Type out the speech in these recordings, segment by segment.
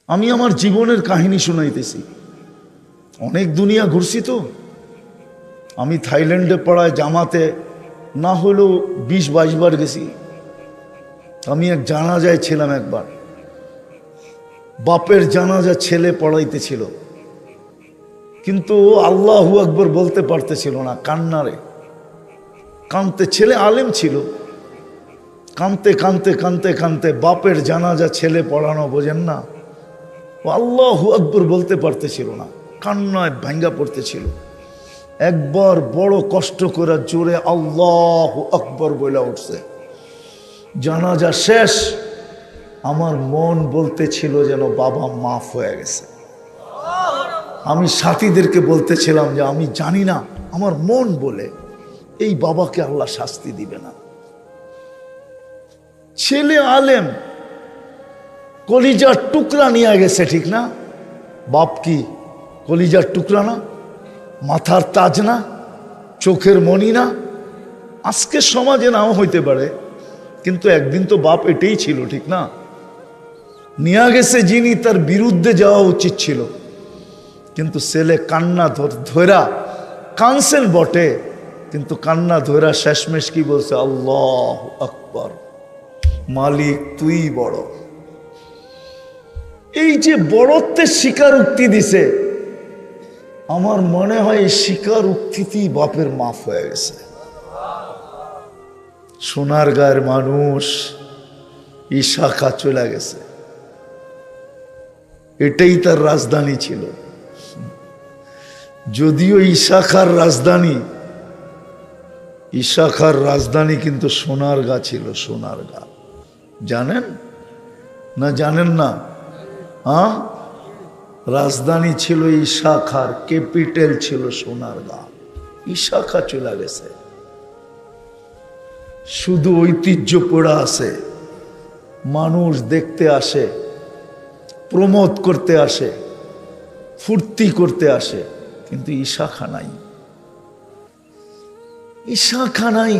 আমি আমার জীবনের কাহিনী শুনাইতেছি। অনেক দুনিয়া ঘুরছি তো। আমি থাইল্যান্ডে পড়ায় জামাতে না হলেও 20-22 বার গেছি। আমি এক জানাজায় ছিলাম একবার, বাপের জানাজা ছেলে পড়াইতেছিল, কিন্তু আল্লাহু আকবার বলতে পারতেছিল না, কান্নারে কানতে। ছেলে আলেম ছিল, কানতে কানতে কানতে কানতে বাপের জানাজা ছেলে পড়ানো, বোঝেন না, ও আল্লাহু আকবার বলতে পারতেছিল না, কান্নায় ভাঙ্গা পড়তেছিল। একবার বড় কষ্ট করে জোরে আল্লাহু আকবার বলে উঠছে। জানাজা শেষ, আমার মন বলতেছিল যেন বাবা মাফ হয়ে গেছে। আমি সাথীদেরকে বলতেছিলাম যে আমি জানি না, আমার মন বলে এই বাবাকে আল্লাহ শাস্তি দিবে না। ছেলে আলেম, কলিজার টুকরা নিয়ে গেছে, ঠিক না? বাপ কি কলিজার টুকরা না? মাথার তাজ না? চোখের মণি না? আজকে সমাজে নাও হইতে পারে, কিন্তু একদিন তো বাপ এটাই ছিল, ঠিক না? নিয়ে গেছে যিনি, তার বিরুদ্ধে যাওয়া উচিত ছিল, কিন্তু ছেলে কান্না ধরা, কানছেন বটে, কিন্তু কান্না ধরা শেষমেশ কি বলছে? আল্লাহু আকবার, মালিক তুই বড়। এই যে বড়ত্বের স্বীকারোক্তি দিছে, আমার মনে হয় এই স্বীকারোক্তিতেই বাপের মাফ হয়ে গেছে। সোনারগাঁয়ের মানুষ ইশাখা চলে গেছে, এটাই তার রাজধানী ছিল। যদিও ইশাখার রাজধানী কিন্তু সোনারগাঁ ছিল। সোনারগাঁ জানেন না? জানেন না? হ্যাঁ, রাজধানী ছিল ইশাখার, ক্যাপিটাল ছিল সোনারগাঁ। ইশাখা চলে গেছে, শুধু ঐতিহ্য পড়া আছে। মানুষ দেখতে আসে, প্রমোদ করতে আসে, ফুর্তি করতে আসে, কিন্তু ইশাখা নাই। ইশাখা নাই,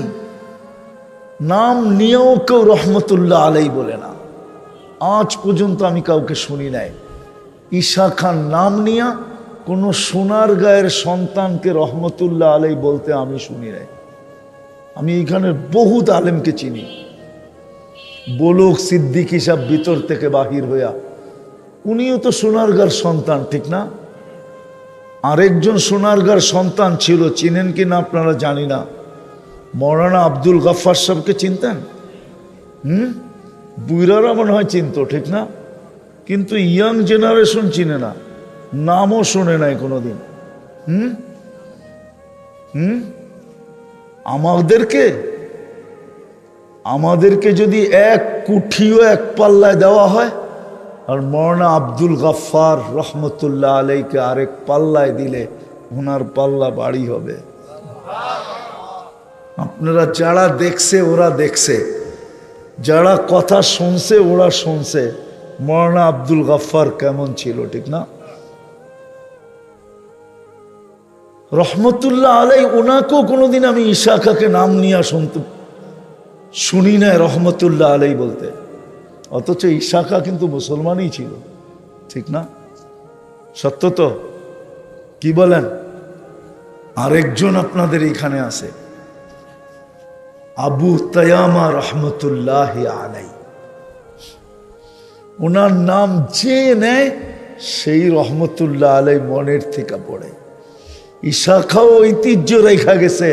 নাম নিয়েও কেউ রহমতুল্লাহ আলাই বলে না। আজ পর্যন্ত আমি কাউকে শুনি নাই ইশাখার নাম নিয়ে কোনো সোনারগাঁয়ের সন্তানকে রহমতুল্লাহ আলাই বলতে আমি শুনি নাই। আমি এখানে বহুত আলেমকে চিনি, বলুক সিদ্দিকী সাহেব ভিতর থেকে বাহির হইয়া, উনিও তো সোনারগাঁর সন্তান, ঠিক না? আরেকজন সোনারগাঁর সন্তান ছিল, চিনেন কি না আপনারা জানি না, মৌলানা আব্দুল গফফার সাহেবকে চিনতেন? বুইরারা মনে হয় চিনতো, ঠিক না? কিন্তু ইয়াং জেনারেশন চিনে না, নামও শোনে নাই কোনোদিন। আমাদেরকে যদি এক কুঠিও এক পাল্লায় দেওয়া হয়, আর মৌলানা আব্দুল গফফার রহমতুল্লাহ আলাইকে আরেক পাল্লায় দিলে ওনার পাল্লা বাড়ি হবে। আপনারা যারা দেখছে ওরা দেখছে, যারা কথা শুনছে ওরা শুনছে মৌলানা আব্দুল গফফার কেমন ছিল, ঠিক না? রহমতুল্লাহ আলাই, ওনাকেও কোনোদিন আমি ইশাখাকে নাম নিয়ে শুনি নাই রহমতুল্লাহ আলাই বলতে, অথচ ইশাখা কিন্তু মুসলমানই ছিল, ঠিক না? সত্য তো? কি বলেন? আরেকজন আপনাদের এখানে আছে, আবু তায়ামা রহমতুল্লাহ আলাই। ওনার নাম যে নেয় সেই রহমতুল্লাহ আলাই মনের থেকে পড়ে। ইশাখাও ঐতিহ্য রেখা গেছে,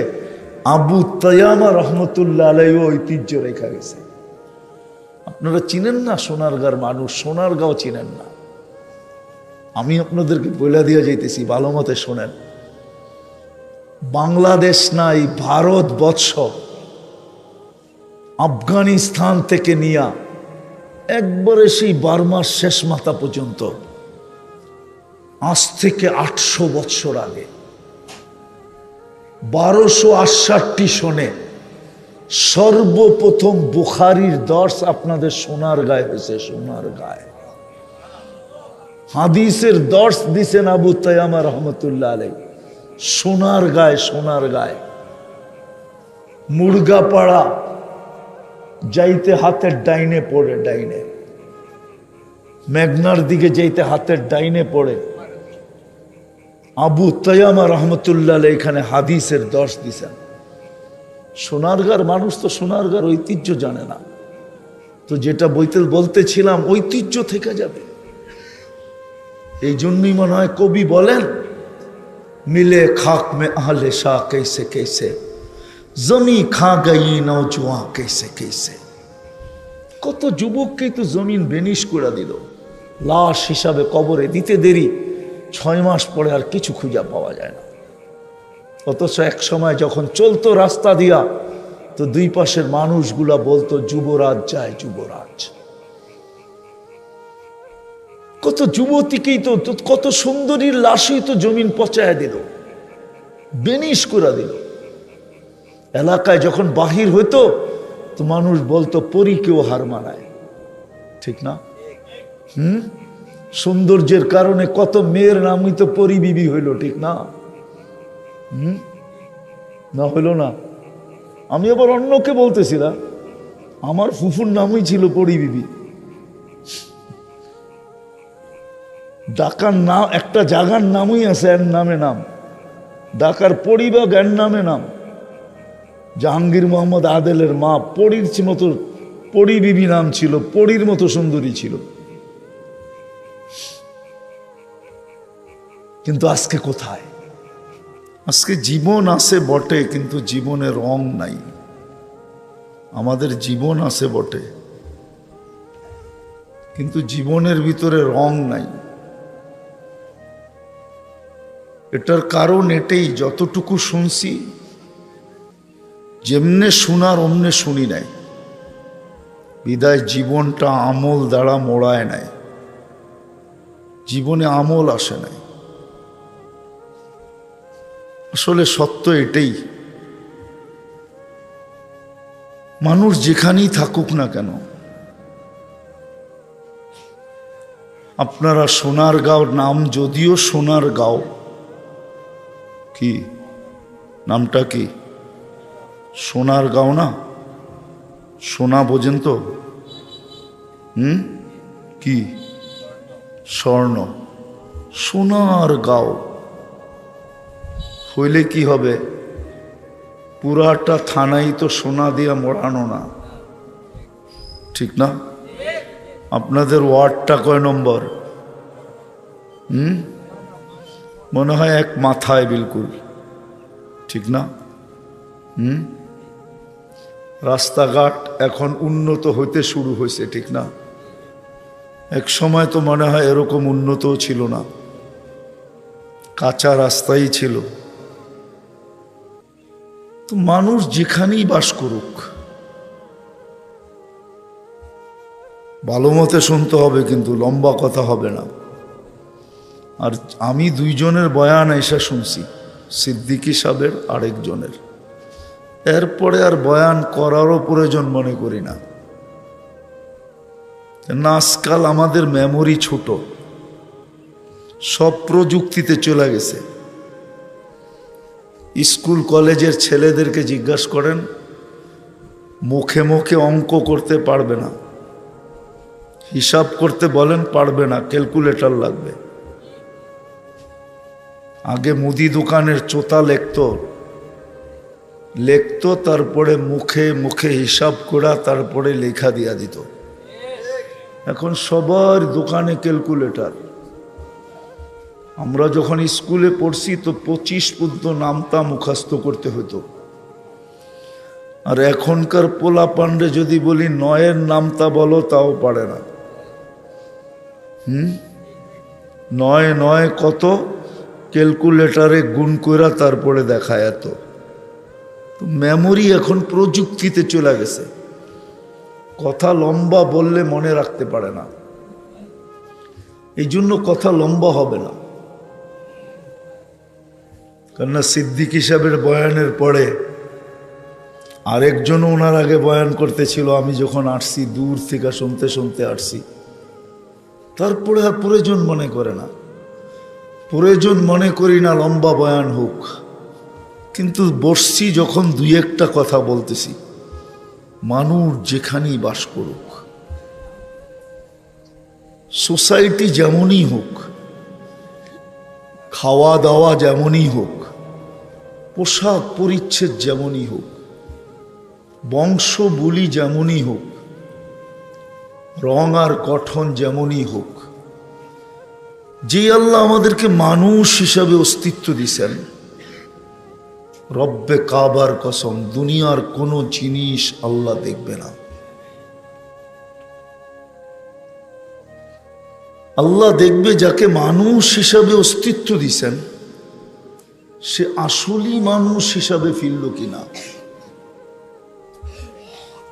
আবু তায়ামা রহমতুল্লাহ আলাইও ঐতিহ্য রেখা গেছে। আপনারা চিনেন না সোনারগাঁর মানুষ? সোনারগাঁও চিনেন না? আমি আপনাদেরকে বলে দিয়ে যাইতেছি, ভালো মতে শোনেন। বাংলাদেশ নাই, ভারতবর্ষ, আফগানিস্তান থেকে নিয়া একবারে সেই বার্মার শেষ মাথা পর্যন্ত, আজ থেকে 800 বৎসর আগে 1268 সনে সর্বপ্রথম বুখারীর দর্স আপনাদের সোনারগাঁয়ে হয়েছে। সোনারগাঁয়ে হাদিসের দর্স দিছেন আবু তায়ামা রহমতুল্লাহ আলাই, সোনারগাঁয়ে। মুরগাপাড়া যাইতে হাতের ডাইনে পড়ে, ডাইনে মেঘনার দিকে যেতে হাতের ডাইনে পড়ে। আবু তায়ামা রহমতুল্লাহ এখানে হাদিসের দর্শ দিছেন। সোনারগাঁর মানুষ তো সোনারগাঁর ঐতিহ্য জানে না, তো যেটা বলতেছিলাম ঐতিহ্য থেকে যাবে। এই জন্যই মনে হয় কবি বলেন, মিলে খাক মে আহলে শাহ कैसे कैसे জমি খা গই নৌজওয়ান कैसे कैसे। কত যুবককেই তো জমিন বেনিশ করে দিল, লাশ হিসাবে কবরে দিতে দেরি, 6 মাস পরে আর কিছু খুঁজে পাওয়া যায় না। অথচ এক সময় যখন চলতো রাস্তা দিয়া, তো দুই পাশের মানুষগুলা বলতো যুবরাজ যায় যুবরাজ। কত যুবতীকেই তো, কত সুন্দরীর লাশই তো জমিন পচায় দিল, বেনিশ করে দিল। এলাকায় যখন বাহির হইতো তো মানুষ বলতো পরীকেও হার মানায়, ঠিক না? সৌন্দর্যের কারণে কত মেয়ের নামই তো পরী বিবি হইল, ঠিক না? না হইল না? আমি আবার অন্যকে বলতেছিলাম, আমার ফুফুর নামই ছিল পরী বিবি। ডাকার নাম, একটা জায়গার নামই আছে এর নামে নাম, ডাকার পরিবাগ এর নামে নাম। জাহাঙ্গীর মোহাম্মদ আদেলের মা পরীর মতো, পরী বিবি নাম ছিল, পরীর মতো সুন্দরী ছিল। কিন্তু আজকে কোথায়? আজকে জীবন আছে বটে, কিন্তু জীবনে রং নাই। আমাদের জীবন আছে বটে, কিন্তু জীবনের ভিতরে রং নাই। এটার কারণ এটাই, যতটুকু শুনছি, যেমনে শোনার অমনে শুনি নাই, বিদায় জীবনটা আমল দ্বারা মোড়ায় নাই, জীবনে আমল আসে নাই। আসলে সত্য এটাই, মানুষ যেখানেই থাকুক না কেন, আপনারা সোনারগাঁও নাম, যদিও সোনারগাঁও, কি নামটা কি? সোনারগাঁও না? সোনা বোঝেন তো? কি স্বর্ণ? সোনারগাঁও হইলে কি হবে? পুরাটা থানাই তো সোনা দিয়া মোড়ানো না, ঠিক না? আপনাদের ওয়ার্ডটা কয় নম্বর? মনে হয় এক মাথায়, বিলকুল ঠিক না? রাস্তাঘাট এখন উন্নত হইতে শুরু হয়েছে, ঠিক না? এক সময় তো মনে হয় এরকম উন্নতও ছিল না, কাঁচা রাস্তাই ছিল। তো মানুষ যেখানেই বাস করুক, ভালো মতে শুনতে হবে, কিন্তু লম্বা কথা হবে না। আর আমি দুইজনের বয়ান এসে শুনছি, সিদ্দিকী সাহেবের আরেকজনের, এরপরে আর বয়ান করারও প্রয়োজন মনে করি না। আজকাল আমাদের মেমোরি ছোট, সব প্রযুক্তিতে চলে গেছে। স্কুল কলেজের ছেলেদেরকে জিজ্ঞাসা করেন, মুখে মুখে অঙ্ক করতে পারবে না, হিসাব করতে বলেন পারবে না, ক্যালকুলেটর লাগবে। আগে মুদি দোকানের চোতা লেখতো, তারপরে মুখে মুখে হিসাব করা, তারপরে লেখা দিয়া দিত। এখন সবার দোকানে ক্যালকুলেটর। আমরা যখন স্কুলে পড়ছি তো 25 পর্যন্ত নামতা মুখস্থ করতে হতো, আর এখনকার পোলা পান্ডে যদি বলি 9-এর নামতা বলো, তাও পারে না। 9 কত, ক্যালকুলেটরে গুণ করা তারপরে দেখায় এত। তো মেমোরি এখন প্রযুক্তিতে চলে গেছে, কথা লম্বা বললে মনে রাখতে পারে না, এই জন্য কথা লম্বা হবে না। কেননা সিদ্দিকী সাহেবের বয়ানের পরে আরেকজনও ওনার আগে বয়ান করতেছিল, আমি যখন আসছি দূর থেকে শুনতে শুনতে আসছি, তারপরে আর প্রয়োজন মনে করে না, প্রয়োজন মনে করি না লম্বা বয়ান হোক। কিন্তু বসছি যখন 2-1টা কথা বলতেছি, মানুষ যেখানেই বাস করুক, সোসাইটি যেমনই হোক, খাওয়া দাওয়া যেমনই হোক, পোশাক পরিচ্ছদ যেমনই হোক, বংশ বুলি যেমনই হোক, রং আর গঠন যেমনই হোক, যে আল্লাহ আমাদেরকে মানুষ হিসাবে অস্তিত্ব দিয়েছেন, রব্বে কাবার কসম দুনিয়ার কোনো জিনিস আল্লাহ দেখবে না। আল্লাহ দেখবে যাকে মানুষ হিসাবে অস্তিত্ব দিয়েছেন সে আসলেই মানুষ হিসাবে ফিরল কিনা।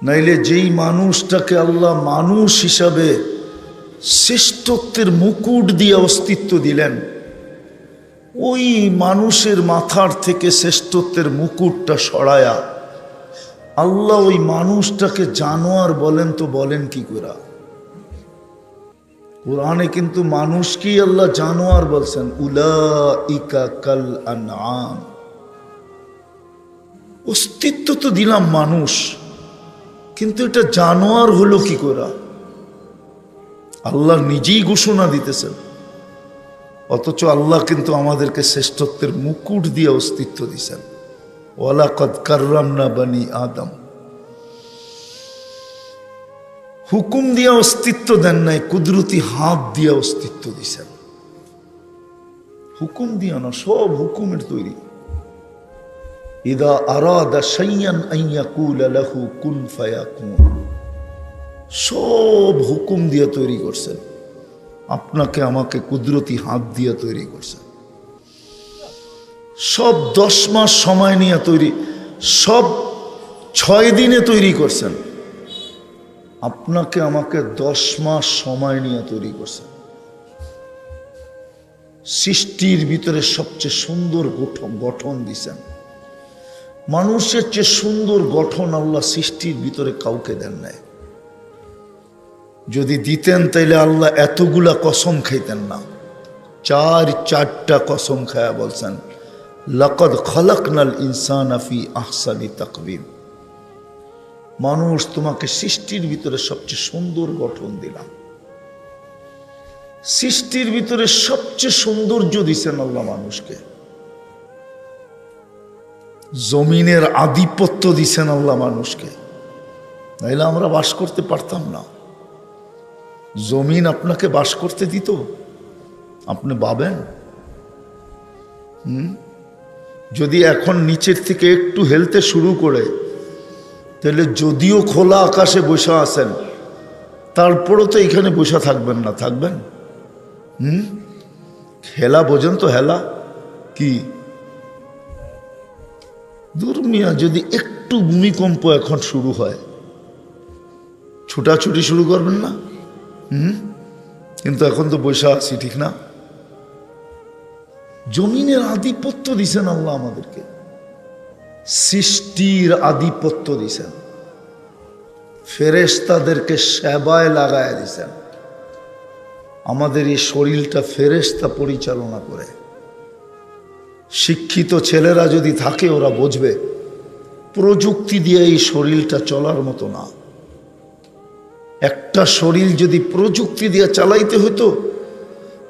নাইলে যেই মানুষটাকে আল্লাহ মানুষ হিসাবে শ্রেষ্ঠত্বের মুকুট দিয়ে অস্তিত্ব দিলেন, ওই মানুষের মাথার থেকে শ্রেষ্ঠত্বের মুকুটটা সরায়া আল্লাহ ওই মানুষটাকে জানোয়ার বলেন, তো বলেন কি করে? কোরআনে কিন্তু মানুষকেই আল্লাহ জানোয়ার বলছেন, উলাইকা কাল আনআম। অস্তিত্ব তো দিলাম মানুষ, কিন্তু এটা জানোয়ার হলো কি করে? আল্লাহ নিজেই ঘোষণা দিতেছেন, অথচ আল্লাহ কিন্তু আমাদেরকে শ্রেষ্ঠত্বের মুকুট দিয়ে অস্তিত্ব দিয়েছেন। ওয়ালাকাদ কাররামনা বানি আদম। হুকুম দিয়া অস্তিত্ব দেন নাই, কুদরতি হাত দিয়া অস্তিত্ব দিছেন। হুকুম দিয়া না, সব হুকুমের তৈরি। ইদা আরাদা শাইয়ান আন ইয়াকুলা লাহু কুন ফায়াকুন, সব হুকুম দিয়া তৈরি করছেন। আপনাকে আমাকে কুদরতি হাত দিয়া তৈরি করছেন। সব 10 মাস সময় নিয়ে তৈরি, সব 6 দিনে তৈরি করছেন। আপনাকে আমাকে 10 মাস সময় নিয়ে তৈরি করছেন। সৃষ্টির ভিতরে সবচেয়ে সুন্দর গঠন দিছেন। মানুষের চেয়ে সুন্দর গঠন আল্লাহ সৃষ্টির ভিতরে কাউকে দেন নাই। যদি দিতেন তাইলে আল্লাহ এতগুলা কসম খাইতেন না। 4টা কসম খায়া বলছেন, লাকাদ খালাকনাল ইনসানা ফি আহসানি তাকওয়িম। মানুষ, তোমাকে সৃষ্টির ভিতরে সবচেয়ে সুন্দর গঠন দিলাম। সৃষ্টির ভিতরে সবচেয়ে সৌন্দর্য দিছেন আল্লাহ মানুষকে। জমিনের আধিপত্য দিছেন আল্লাহ মানুষকে, নাইলে আমরা বাস করতে পারতাম না। জমিন আপনাকে বাস করতে দিত? আপনি ভাবেন? যদি এখন নিচের থেকে একটু হেলতে শুরু করে, তাহলে যদিও খোলা আকাশে বসে আছেন, তারপরও তো এখানে বসে থাকবেন না। থাকবেন? হেলা বোঝেন তো? হেলা কি? দুর্মিয়া যদি একটু ভূমিকম্প এখন শুরু হয়, ছুটাছুটি শুরু করবেন না? কিন্তু এখন তো বসে আছি, ঠিক না? জমিনের আধিপত্য দিছেন আল্লাহ আমাদেরকে, সৃষ্টির আধিপত্য দিছেন। ফেরেশতাদেরকে সেবায় লাগায় দিছেন। আমাদের এই শরীরটা ফেরেশতা পরিচালনা করে। শিক্ষিত ছেলেরা যদি থাকে ওরা বুঝবে, প্রযুক্তি দিয়ে এই শরীরটা চলার মতো না। একটা শরীর যদি প্রযুক্তি দিয়ে চালাইতে হতো,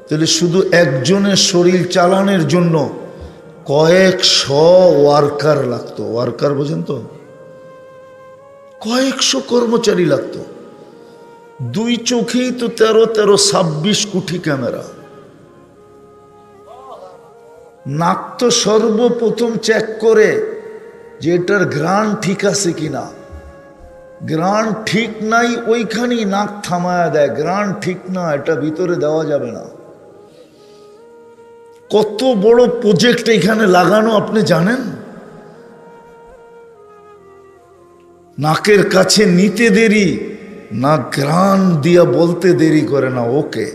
তাহলে শুধু একজনের শরীর চালানোর জন্য কয়েকশো ওয়ার্কার লাগতো। ওয়ার্কার বোঝেন তো? কয়েকশো কর্মচারী লাগতো। 2 চোখেই তো 13-26 কোটি ক্যামেরা। নাক তো সর্বপ্রথম চেক করে যে এটার গ্রান ঠিক আছে কিনা। গ্রান ঠিক নাই, ওইখানেই নাক থামায়া দেয়। গ্রান ঠিক না, এটা ভিতরে দেওয়া যাবে না। কত বড় প্রজেক্ট এখানে লাগানো আপনি জানেন? নাকের কাছে নিতে দেরি না, গ্রান দিয়া বলতে দেরি করে না ওকে।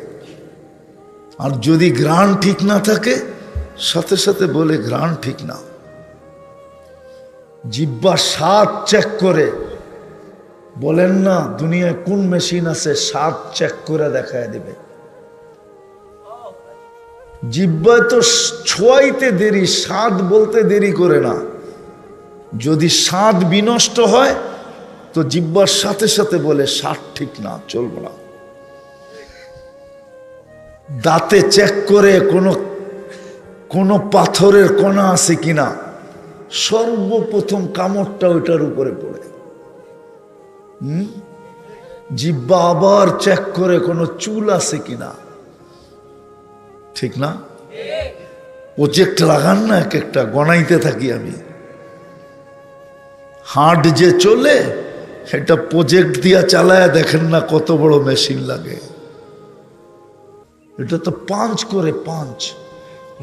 আর যদি গ্রান ঠিক না থাকে, সাথে সাথে বলে গ্রান ঠিক না। জিহ্বা স্বাদ চেক করে। বলেন না দুনিয়ায় কোন মেশিন আছে স্বাদ চেক করে দেখায় দিবে? জিহ্বায় তো ছোঁয়াইতে দেরি, স্বাদ বলতে দেরি করে না। যদি স্বাদ বিনষ্ট হয় তো জিহ্বার সাথে সাথে বলে স্বাদ ঠিক না, চলবে না। দাঁতে চেক করে কোনো পাথরের কণা আছে কিনা, সর্বপ্রথম কামড়টা ওইটার উপরে পড়ে। জিহ্বা আবার চেক করে কোনো চুল আছে কিনা, ঠিক না? প্রজেক্ট লাগান না, এক একটা গণাইতে থাকি আমি। হাট যে চলে সেটা প্রজেক্ট দিয়া চালায়, দেখেন না কত বড় মেশিন লাগে। এটা তো পাঞ্চ করে, পাঞ্চ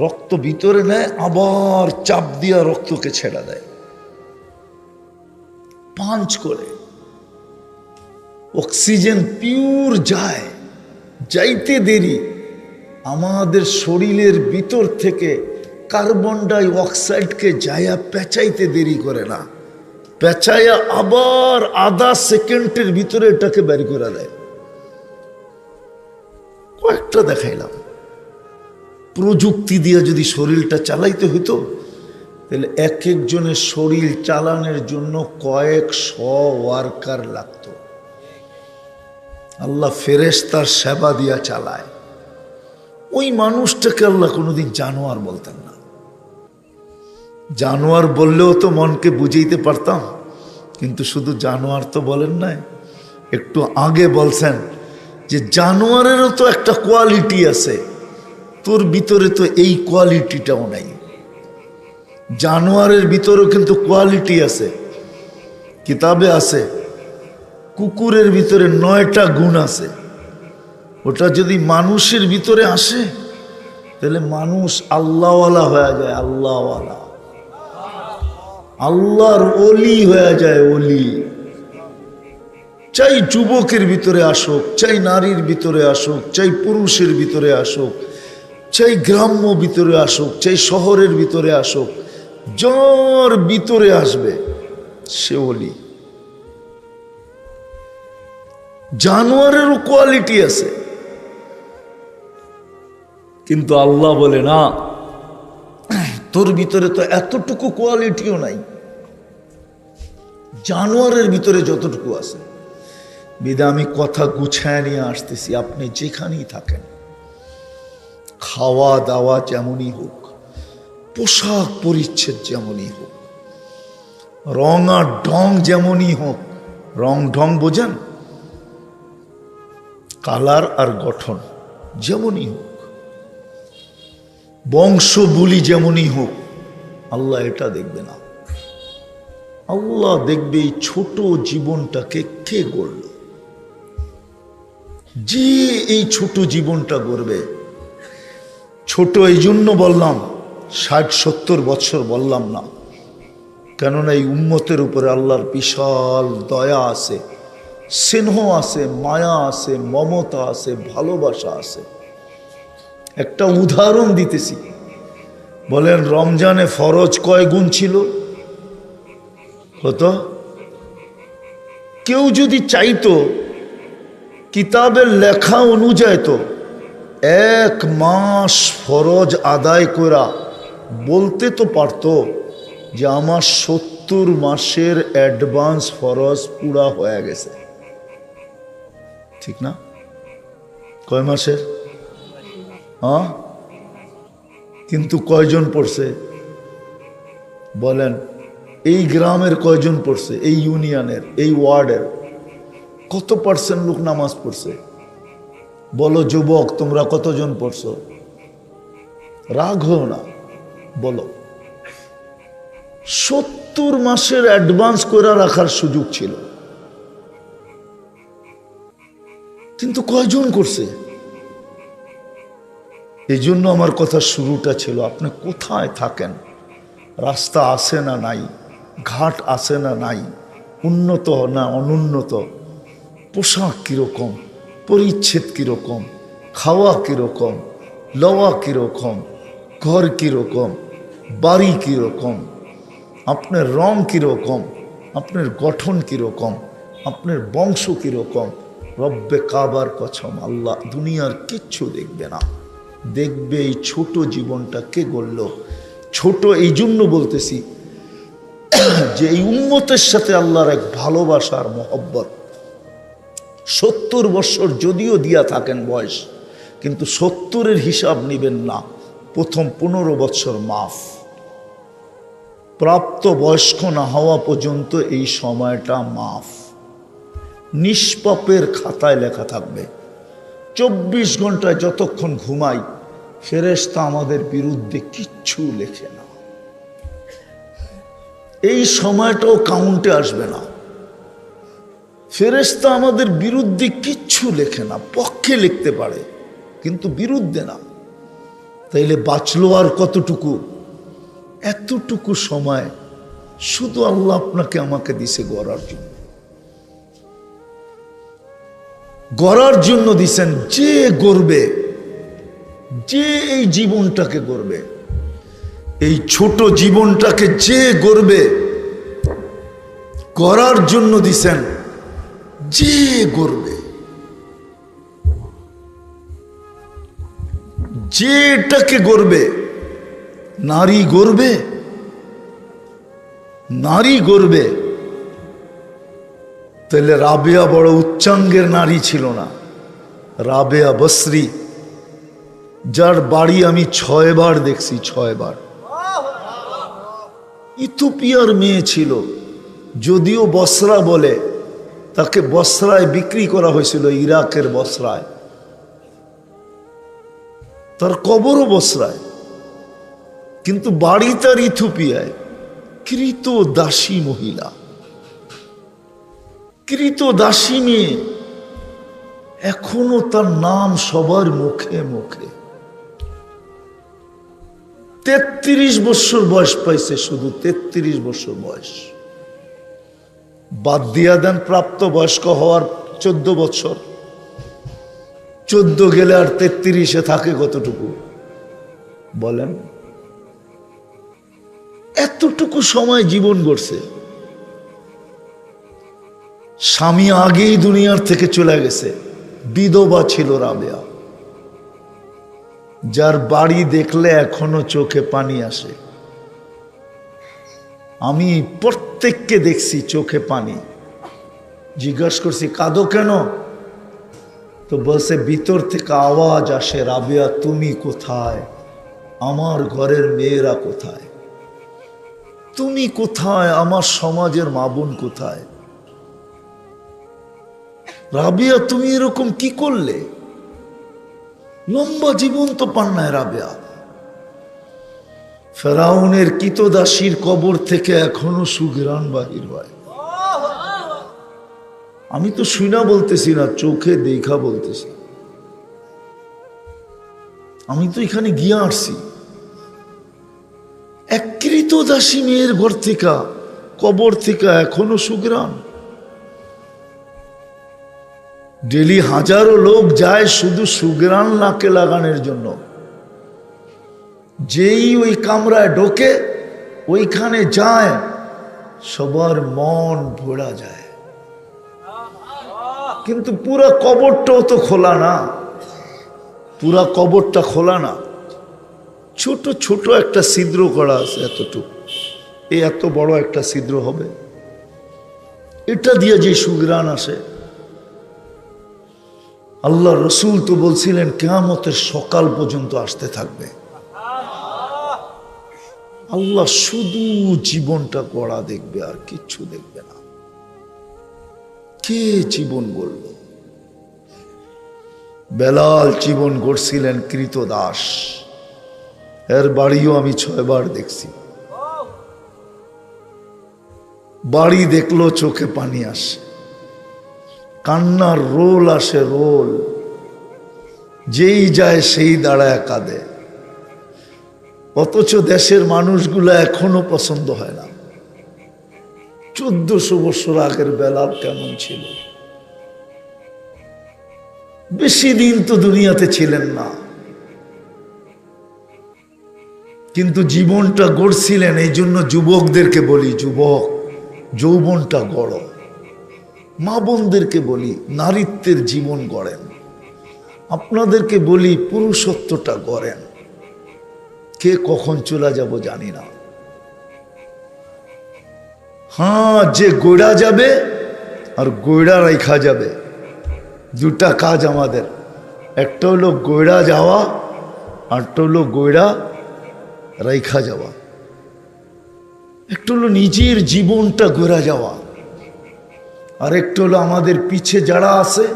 রক্ত ভিতরে নেয়, আবার চাপ দিয়া রক্তকে ছেড়া দেয়, পাঞ্চ করে। অক্সিজেন পিওর যায়, যাইতে দেরি, আমাদের শরীরের ভিতর থেকে কার্বন ডাই অক্সাইডকে যায়া পেঁচাইতে দেরি করে না, পেঁচাইয়া আবার আধা সেকেন্ডের ভিতরে এটাকে বের করে দেয়। কয়েকটা দেখাইলাম। প্রযুক্তি দিয়ে যদি শরীরটা চালাইতে হইতো তাহলে এক একজনের শরীর চালানোর জন্য কয়েকশো ওয়ার্কার লাগতো। আল্লাহ ফেরেশতার সেবা দিয়া চালায়। ওই মানুষটাকে আল্লাহ কোনোদিন জানোয়ার বলতেন না। জানোয়ার বললেও তো মনকে বুঝাইতে পারতাম, কিন্তু শুধু জানোয়ার তো বলেন নাই, একটু আগে বলছেন যে জানোয়ারেরও তো একটা কোয়ালিটি আছে, তোর ভিতরে তো এই কোয়ালিটিটাও নাই। জানোয়ারের ভিতরেও কিন্তু কোয়ালিটি আছে, কিতাবে আছে। কুকুরের ভিতরে 9টা গুণ আছে, ওটা যদি মানুষের ভিতরে আসে তাহলে মানুষ আল্লাহওয়ালা হয়ে যায়, আল্লাহওয়ালা, আল্লাহর ওলি হয়ে যায়, ওলি। চাই যুবকের ভিতরে আসুক, চাই নারীর ভিতরে আসুক, চাই পুরুষের ভিতরে আসুক, চাই গ্রাম্য ভিতরে আসুক, চাই শহরের ভিতরে আসুক, যার ভিতরে আসবে সে ওলি। জানোয়ারেরও কোয়ালিটি আছে, কিন্তু আল্লাহ বলে না, তোর ভিতরে তো এতটুকু কোয়ালিটিও নাই, জানোয়ারের ভিতরে যতটুকু আছে। বিদা আমি কথা গুছায় নিয়ে আসতেছি, আপনি যেখানেই থাকেন, খাওয়া দাওয়া যেমনই হোক, পোশাক পরিচ্ছদ যেমনই হোক, রং আর ঢং যেমনই হোক, রং ঢং বোঝেন, কালার আর গঠন যেমনই হোক, বংশ বুলি যেমনই হোক, আল্লাহ এটা দেখবে না। আল্লাহ দেখবে এই ছোট জীবনটাকে কে গড়ল। যে এই ছোট জীবনটা গড়বে, ছোট এই জন্য বললাম, 60-70 বছর বললাম না, কেননা এই উম্মতের উপরে আল্লাহর বিশাল দয়া আছে, স্নেহ আছে, মায়া আছে, মমতা আছে, ভালোবাসা আছে। একটা উদাহরণ দিতেছি, বলেন রমজানে ফরজ কয় গুণ ছিল? কত? কেউ যদি চাইতো কিতাবের লেখা অনুযায়ী তো 1 মাস ফরজ আদায় করা বলতে তো পারতো যে আমার 70 মাসের অ্যাডভান্স ফরজ পুরা হয়ে গেছে, ঠিক না? কয় মাসের? হ্যাঁ, কিন্তু কয়জন পড়ছে বলেন? এই গ্রামের কয়জন পড়ছে? এই ইউনিয়নের, এই ওয়ার্ডের কত পার্সেন্ট লোক নামাজ পড়ছে? বলো যুবক, তোমরা কতজন পড়ছো? রাগ হও না, বলো। 70 মাসের অ্যাডভান্স করে রাখার সুযোগ ছিল, কিন্তু কয়জন করছে? এই জন্য আমার কথা শুরুটা ছিল, আপনি কোথায় থাকেন, রাস্তা আছে না নাই, ঘাট আছে না নাই, উন্নত না অনুন্নত, পোশাক কীরকম, পরিচ্ছেদ কীরকম, খাওয়া কীরকম, লওয়া কীরকম, ঘর কীরকম, বাড়ি কীরকম, আপনার রং কীরকম, আপনার গঠন কীরকম, আপনার বংশ কীরকম, রব্বে কাবার কসম আল্লাহ দুনিয়ার কিচ্ছু দেখবে না, দেখবে এই ছোট জীবনটা কে গড়ল। ছোট এই জন্য বলতেছি যে এই উম্মতের সাথে আল্লাহর এক ভালোবাসার মহব্বত। 70 বছর যদিও দিয়া থাকেন বয়স, কিন্তু 70-এর হিসাব নেবেন না, প্রথম 15 বছর মাফ। প্রাপ্ত বয়স্ক না হওয়া পর্যন্ত এই সময়টা মাফ, নিষ্পাপের খাতায় লেখা থাকবে। 24 ঘন্টায় যতক্ষণ ঘুমাই ফেরেশতা আমাদের বিরুদ্ধে কিচ্ছু লেখে না, এই সময়টাও কাউন্টে আসবে না। ফেরেশতা আমাদের বিরুদ্ধে কিচ্ছু লেখে না, পক্ষে লিখতে পারে কিন্তু বিরুদ্ধে না। তাইলে বাঁচলো আর কতটুকু? এতটুকু সময় শুধু আল্লাহ আপনাকে আমাকে দিছে গড়ার জন্য, গড়ার জন্য দিছেন। যে গড়বে, যে এই জীবনটাকে গড়বে, এই ছোট জীবনটাকে যে গড়বে, গড়ার জন্য দিছেন। যে গড়বে, যে এটাকে গড়বে, নারী গড়বে, নারী গড়বে। তাহলে রাবেয়া বড় উচ্চাঙ্গের নারী ছিল না, রাবেয়া বসরি, যার বাড়ি আমি 6 বার দেখছি, 6 বার। ইথিওপিয়ার মেয়ে ছিল, যদিও বসরা বলে, তাকে বসরায় বিক্রি করা হয়েছিল, ইরাকের বসরায়, তার কবরও বসরায়, কিন্তু বাড়ি তার ইথিওপিয়ায়। কৃত দাসী মহিলা, কৃত দাসী মেয়ে, এখনো তার নাম সবার মুখে মুখে। 33 বছর বয়স পাইছে, শুধু 33 বছর বয়স। বাদ দিয়া দেন প্রাপ্ত বয়স্ক হওয়ার 14 বছর, 14 গেলে আর 33-এ থাকে কতটুকু বলেন? এতটুকু সময় জীবন গড়ছে। স্বামী আগেই দুনিয়ার থেকে চলে গেছে, বিধবা ছিল রাবেয়া, যার বাড়ি দেখলে এখনো চোখে পানি আসে। আমি প্রত্যেককে দেখছি চোখে পানি। জিজ্ঞাসা করছি কাঁদো কেন? তো বলছে ভিতর থেকে আওয়াজ আসে, রাবেয়া তুমি কোথায়, আমার ঘরের মেয়েরা কোথায়, তুমি কোথায়, আমার সমাজের মা বোন কোথায়? রাবেয়া তুমি এরকম কি করলে? লম্বা জীবন তো পান নাই রাবেয়া। ফেরাউনের কিতদাসীর কবর থেকে এখনো সুঘ্রাণ বাহির হয়। আমি তো শুনা বলতেছি না, চোখে দেখা বলতেছি। আমি তো এখানে গিয়ে আসছি। এক কৃতদাসী মেয়ের ঘর থেকে, কবর থেকে এখনো সুঘ্রাণ। ডেলি হাজারো লোক যায় শুধু সুঘ্রাণ নাকে লাগানোর জন্য। যেই ওই কামরায় ঢোকে, ওইখানে যায়, সবার মন ভোলা যায়। কিন্তু পুরা কবরটাও তো খোলা না, পুরা কবরটা খোলা না, ছোট ছোট একটা ছিদ্র করা আছে, এতটুকু, এই এত বড় একটা ছিদ্র হবে, এটা দিয়ে যে সুঘ্রাণ আসে। আল্লাহ রসুল তো বলছিলেন কিয়ামতের সকাল পর্যন্ত আসতে থাকবে। আল্লাহ শুধু জীবনটা গড়া দেখবে, আর কিচ্ছু দেখবে না। কে জীবন গড়ল? বেলাল জীবন গড়ছিলেন কৃতদাস, এর বাড়িও আমি 6 বার দেখছি। বাড়ি দেখলো চোখে পানি আসে, কান্নার রোল আসে, রোল। যেই যায় সেই দাঁড়ায় কাঁদে। অথচ দেশের মানুষগুলো এখনো পছন্দ হয় না। 1400 বছর আগের বেলাল কেমন ছিল? বেশি দিন তো দুনিয়াতে ছিলেন না, কিন্তু জীবনটা গড়ছিলেন। এই জন্য যুবকদেরকে বলি, যুবক, যৌবনটা গড়। মা বোনদেরকে বলি, নারীত্বের জীবন গড়েন। আপনাদেরকে বলি, পুরুষত্বটা গড়েন। কে কখন চলে যাব জানি না। হ্যাঁ, যে গোড়া যাবে আর গোড়া রাখা যাবে, দুটা কাজ আমাদের। একটা হলো গইড়া যাওয়া, আরটা হলো গইড়া রাইখা যাওয়া। একটা হলো নিজের জীবনটা গড়া যাওয়া, আর একটা হলো আমাদের পিছে যারা আছে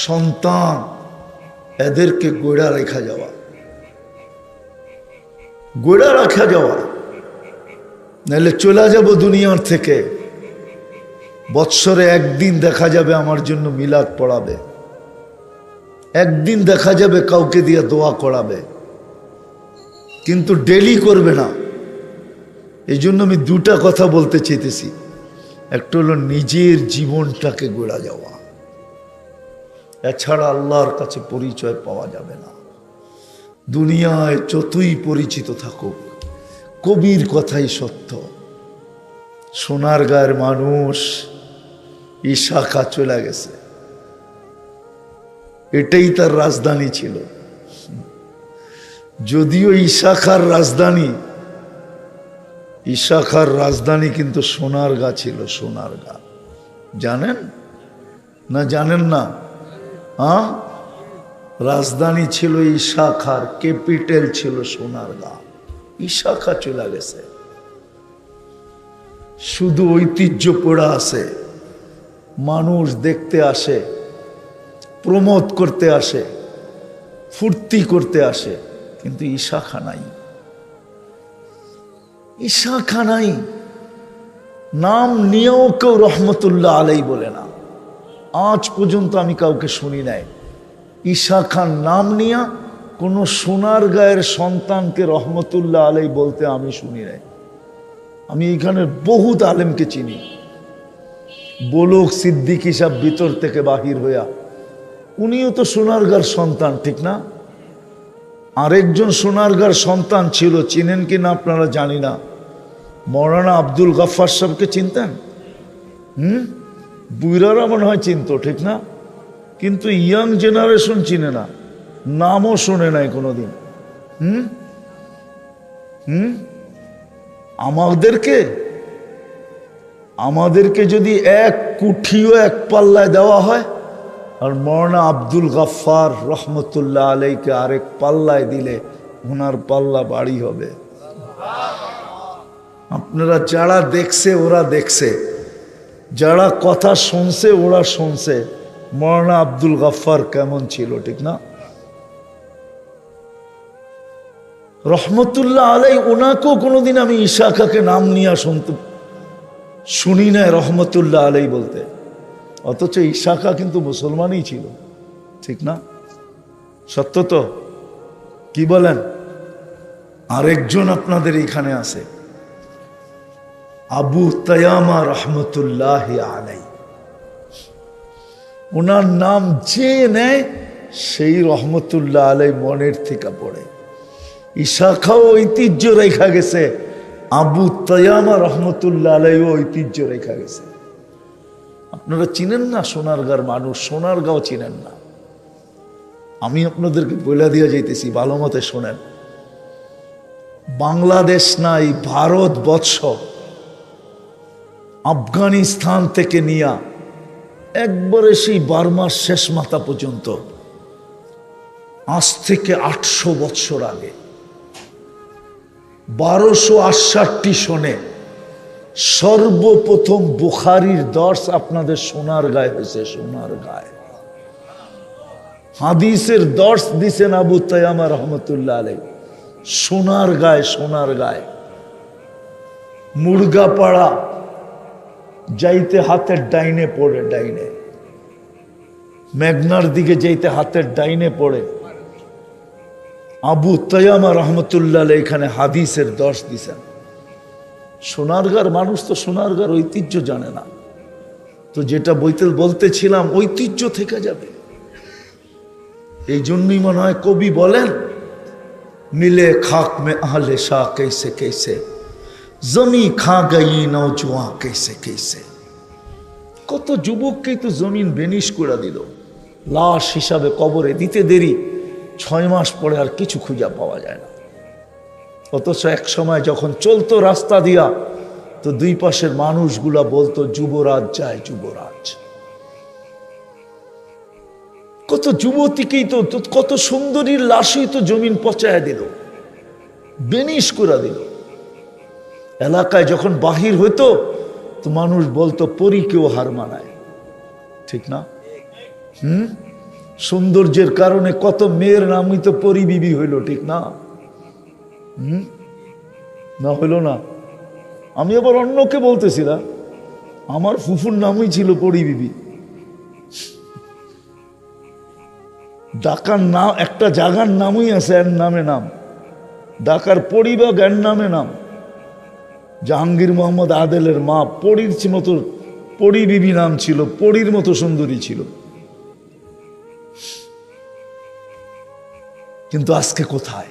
সন্তান, এদেরকে গড়া রেখা যাওয়া। গড়া রাখা যাওয়া, নাহলে চলে যাব দুনিয়ার থেকে। বৎসরে একদিন দেখা যাবে আমার জন্য মিলাদ পড়াবে, একদিন দেখা যাবে কাউকে দিয়ে দোয়া করাবে, কিন্তু ডেলি করবে না। এই জন্য আমি দুটা কথা বলতে চাইতেছি। একটা হলো নিজের জীবনটাকে গড়া যাওয়া, এছাড়া আল্লাহর কাছে পরিচয় পাওয়া যাবে না। দুনিয়ায় যতই পরিচিত থাকুক, কবির কথাই সত্য। সোনারগাঁয়ের মানুষ ইশাখা চলে গেছে, এটাই তার রাজধানী ছিল। যদিও ইশাখার রাজধানী কিন্তু সোনারগাঁ ছিল। সোনারগাঁ জানেন না? জানেন না? হ্যাঁ, রাজধানী ছিল ইশাখার, ক্যাপিটাল ছিল সোনারগাঁ। ইশাখা চলে গেছে, শুধু ঐতিহ্য পড়া আছে। মানুষ দেখতে আসে, প্রমোদ করতে আসে, ফুর্তি করতে আসে, কিন্তু ইশাখা নাই। ইশাখা নাই। নাম নিয়েও কেউ রহমতুল্লাহ আলাই বলে না। আজ পর্যন্ত আমি কাউকে শুনি নাই ইশাখার নাম নিয়ে কোনো সোনারগাঁয়ের সন্তানকে রহমতুল্লাহ আলাই বলতে আমি শুনি নাই। আমি এখানের বহুত আলেমকে চিনি। বলুক সিদ্দিকী সাহেব ভিতর থেকে বাহির হইয়া, উনিও তো সোনারগাঁর সন্তান, ঠিক না? আরেকজন সোনারগাঁর সন্তান ছিল, চিনেন কি না আপনারা জানি না, মৌলানা আব্দুল গফফার সাহেবকে চিনতেন? বুইরারা মনে হয় চিনতো, ঠিক না? কিন্তু ইয়াং জেনারেশন চিনে না, নামও শুনে নাই কোনোদিন। আমাদেরকে যদি এক কুঠিও এক পাল্লায় দেওয়া হয়, আর মৌলানা আব্দুল গফফার রহমতুল্লাহ আলাইকে আরেক পাল্লায় দিলে ওনার পাল্লা বাড়ি হবে। আপনারা যারা দেখছে ওরা দেখছে, যারা কথা শুনছে ওরা শুনছে মৌলানা আব্দুল গফফার কেমন ছিল, ঠিক না? রহমতুল্লাহ আলাই, ওনাকেও কোনোদিন আমি ইশাখাকে নাম নিয়ে শুনি নাই রহমতুল্লাহ আলাই বলতে। অথচ ইশাখা কিন্তু মুসলমানই ছিল, ঠিক না? সত্য তো? কি বলেন? আরেকজন আপনাদের এখানে আছে, আবু তায়ামা রহমতুল্লাহ আলাই। ওনার নাম যে নেয় সেই রহমতুল্লাহ আলাই মনের থেকে পড়ে। ইশাখাও ঐতিহ্য রেখা গেছে, আবু তায়ামা রহমতুল্লাহ আলাইও ঐতিহ্য রেখা গেছে। আপনারা চিনেন না সোনারগাঁর মানুষ, সোনারগাঁও চিনেন না। আমি আপনাদেরকে বলে দিয়ে যাইতেছি, ভালো মতে শোনেন। বাংলাদেশ নাই, ভারতবর্ষ, আফগানিস্তান থেকে নিয়া একবারে সেই বার্মার শেষ মাথা পর্যন্ত, আজ থেকে 800 বৎসর আগে 1268 সনে সর্বপ্রথম বুখারীর দর্স আপনাদের সোনারগাঁয়ে হয়েছে। সোনারগাঁয়ে হাদিসের দর্স দিছেন আবু তায়ামা রহমতুল্লাহ আলাইহি। সোনারগাঁয়ে মুরগাপাড়া যাইতে হাতের ডাইনে পড়ে, ডাইনে মেঘনার দিকে যাইতে হাতের ডাইনে পড়ে আবু তায়ামা রহমতুল্লাহ আলাইহি এখানে হাদিসের দর্স দিছেন। সোনারগাঁর মানুষ তো সোনারগাঁর ঐতিহ্য জানে না, তো যেটা বলতেছিলাম ঐতিহ্য থেকে যাবে। এই জন্যই মনে হয় কবি বলেন, মিলে খাক মে আহলে শাহ कैसे कैसे জমি খা গই নওজোয়ান कैसे कैसे। কত যুবককেই তো জমিন বেনিশ করে দিল, লাশ হিসাবে কবরে দিতে দেরি, 6 মাস পরে আর কিছু খুঁজে পাওয়া যায় না। অথচ এক সময় যখন চলতো রাস্তা দিয়া, তো দুই পাশের মানুষগুলা বলতো যুবরাজ যায়, যুবরাজ। কত যুবতীকেই তো কত সুন্দরীর লাশই তো জমিন পচায় দিল, বেনিশ করে দিল। এলাকায় যখন বাহির হইতো তো মানুষ বলতো পরীকেও হার মানায়, ঠিক না? সৌন্দর্যের কারণে কত মেয়ের নামই তো পরী বিবি হইল, ঠিক না? না হইল না? আমি আবার অন্যকে বলতেছি না, আমার ফুফুর নামই ছিল পরী বিবি। ঢাকার নাম একটা জায়গার নামই আছে এর নামে নাম, ঢাকার পরিবাগ এর নামে নাম। জাহাঙ্গীর মোহাম্মদ আদেলের মা পরীর মতো, পরী বিবি নাম ছিল, পরীর মতো সুন্দরী ছিল। কিন্তু আজকে কোথায়?